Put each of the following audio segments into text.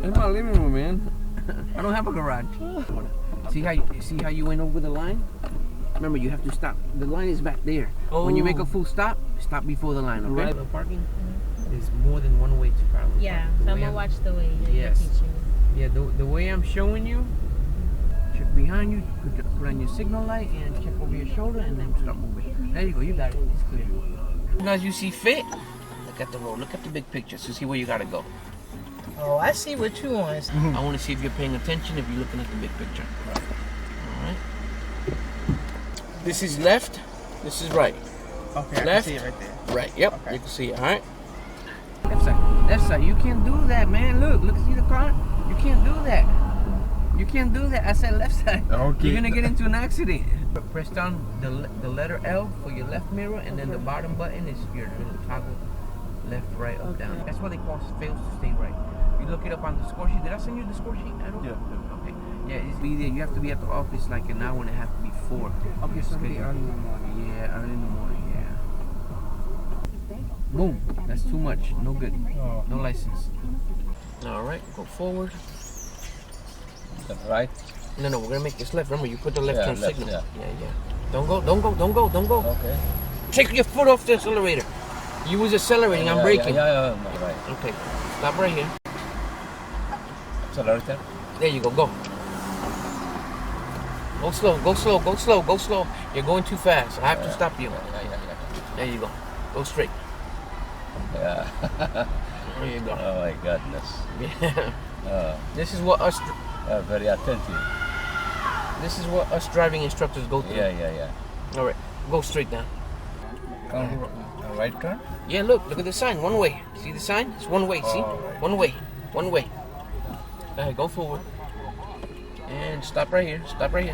In my living room, man. I don't have a garage. See how you went over the line? Remember, you have to stop. The line is back there. Oh. When you make a full stop, stop before the line, okay? The parking, there's more than one way to parallel. Yeah, so I'm going to watch the way you're teaching. Yeah, the way I'm showing you, check behind you, put on your signal light, and check over your shoulder, and then start moving. There you go, you got it. It's clear. As you see fit, look at the road, look at the big picture to see where you got to go. Oh, I see what you want. I want to see if you're paying attention, if you're looking at the big picture. Right. All right. This is left, this is right. Okay, left, I can see it right there. Right, yep, okay. You can see it, all right? Left side, you can't do that, man. Look, see the car? You can't do that. You can't do that. I said left side. Okay. You're gonna get into an accident. Press down the letter L for your left mirror, and then the bottom button is your little toggle left, right, up, down. That's why they call it fails to stay right. You look it up on the score sheet. Did I send you the score sheet? I don't know. Yeah. Okay. Yeah, it's be there. You have to be at the office like an hour and a half before. Okay, so early in the morning. Yeah, early in the morning. Yeah. Boom. That's too much. No good. Oh. No license. All right. Go forward. Right? No, we're gonna make this left. Remember, you put the left turn left, signal. Yeah. Don't go. Okay. Take your foot off the accelerator. You was accelerating. I'm braking. Yeah, right. Okay. Stop right here. Accelerator. There you go. Go. Go slow. You're going too fast. I have to stop you. Yeah. There you go. Go straight. Yeah. There you go. Oh my goodness. Yeah. This is what us. Very attentive. This is what us driving instructors go through. Yeah. All right. Go straight down. Right turn? Yeah. Look at the sign. One way. See the sign? It's one way. See? Right. One way. All right. Go forward. And stop right here. Stop right here.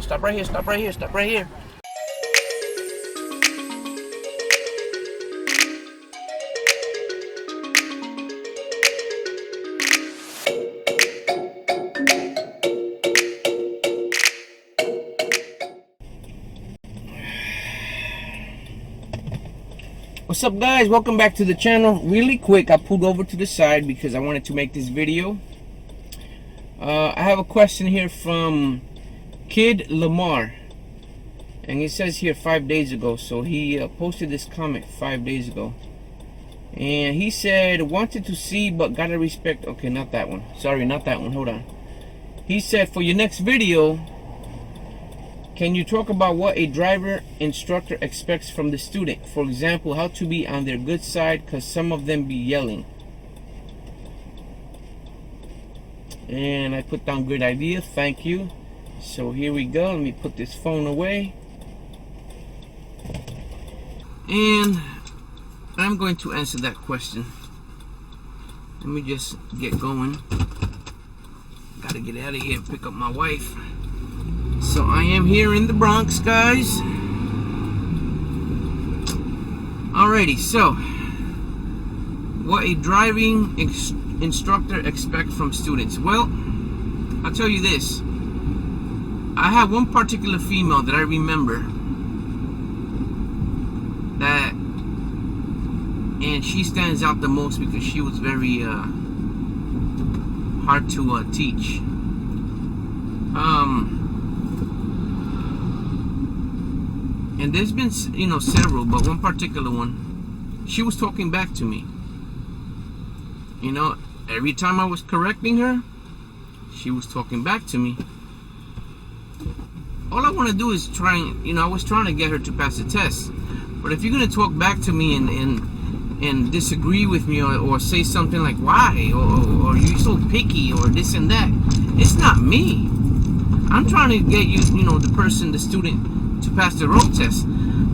What's up, guys? Welcome back to the channel. Really quick, I pulled over to the side because I wanted to make this video. I have a question here from Kid Lamar, and he says here 5 days ago. So he posted this comment 5 days ago, and he said wanted to see but gotta respect. Okay, not that one. Sorry, not that one. Hold on. He said for your next video, can you talk about what a driver instructor expects from the student? For example, how to be on their good side, because some of them be yelling. And I put down good idea. Thank you. So here we go. Let me put this phone away. And I'm going to answer that question. Let me just get going. Gotta get out of here and pick up my wife. So I am here in the Bronx, guys. Alrighty, so what a driving instructor expects from students. Well, I'll tell you this. I have one particular female that I remember and she stands out the most because she was very hard to teach. And there's been, several, but one particular one, she was talking back to me. Every time I was correcting her, she was talking back to me. All I want to do is I was trying to get her to pass the test. But if you're going to talk back to me and disagree with me or say something like, why? Or you're so picky or this and that, it's not me. I'm trying to get you, the student to pass the road test.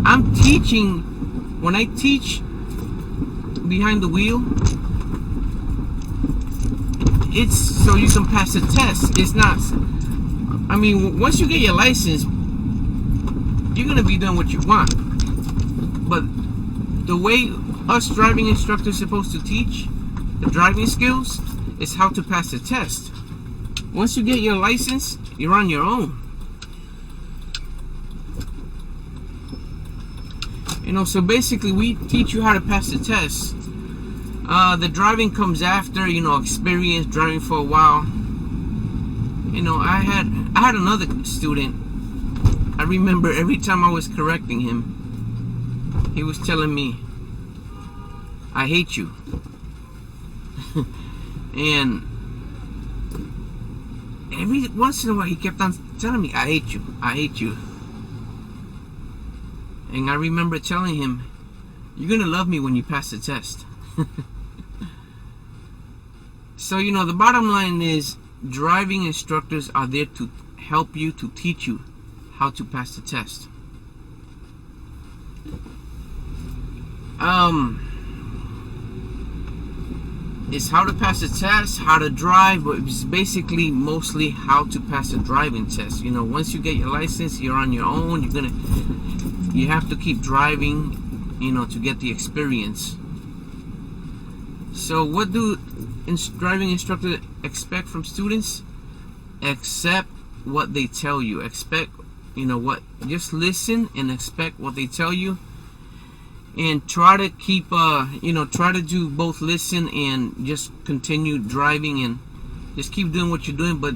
I'm teaching. When I teach behind the wheel, it's so you can pass the test. It's not, once you get your license, you're gonna be doing what you want. But the way us driving instructors are supposed to teach the driving skills is how to pass the test. Once you get your license, you're on your own. So basically we teach you how to pass the test. The driving comes after, you know, experience driving for a while. You know, I had another student. I remember every time I was correcting him, he was telling me, "I hate you." And every once in a while he kept on telling me, "I hate you, I hate you." And I remember telling him, "You're gonna love me when you pass the test." So, you know, the bottom line is, driving instructors are there to help you, to teach you how to pass the test. It's how to pass the test, how to drive, but it's basically mostly how to pass a driving test. You know, once you get your license, you're on your own. You have to keep driving, you know, to get the experience. So what do driving instructors expect from students? Accept what they tell you. Expect, you know what, just listen and expect what they tell you. And try to keep, you know, try to do both listen and just continue driving, and just keep doing what you're doing, but,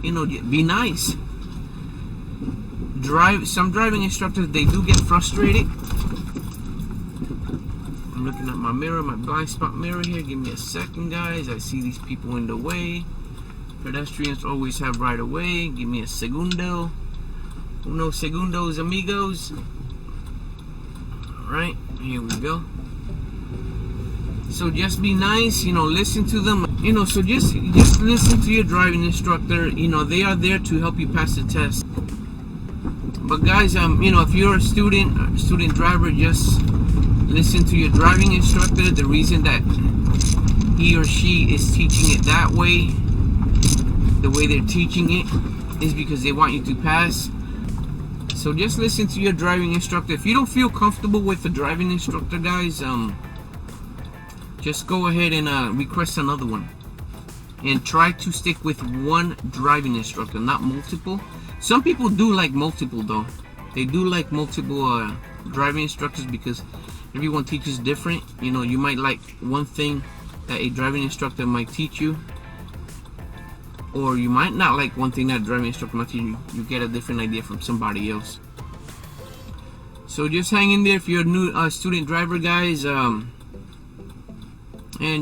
you know, be nice. Some driving instructors, they do get frustrated. I'm looking at my mirror, my blind spot mirror here. Give me a second, guys. I see these people in the way. Pedestrians always have right of way. Give me a segundo. Unos segundos, amigos. Right, here we go. So just be nice, you know, listen to them, you know, so just listen to your driving instructor. You know, they are there to help you pass the test. But guys, you know, if you're a student driver, just listen to your driving instructor. The reason that he or she is teaching it that way, the way they're teaching it, is because they want you to pass. So just listen to your driving instructor. If you don't feel comfortable with the driving instructor, guys, just go ahead and request another one. And try to stick with one driving instructor, not multiple. Some people do like multiple, though. They do like multiple driving instructors because everyone teaches different. You know, you might like one thing that a driving instructor might teach you, or you might not like one thing that a driving instructor might teach you. You get a different idea from somebody else. So just hang in there if you're a new student driver, guys, and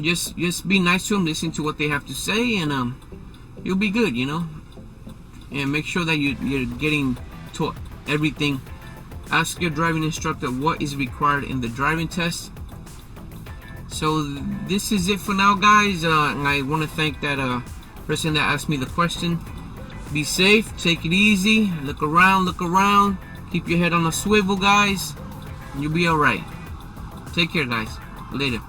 just be nice to them. Listen to what they have to say, and you'll be good, you know. And make sure that you're getting taught everything. Ask your driving instructor what is required in the driving test. So this is it for now, guys. And I want to thank that person that asked me the question. Be safe, take it easy, look around, keep your head on a swivel, guys, and you'll be all right. Take care, guys. Later.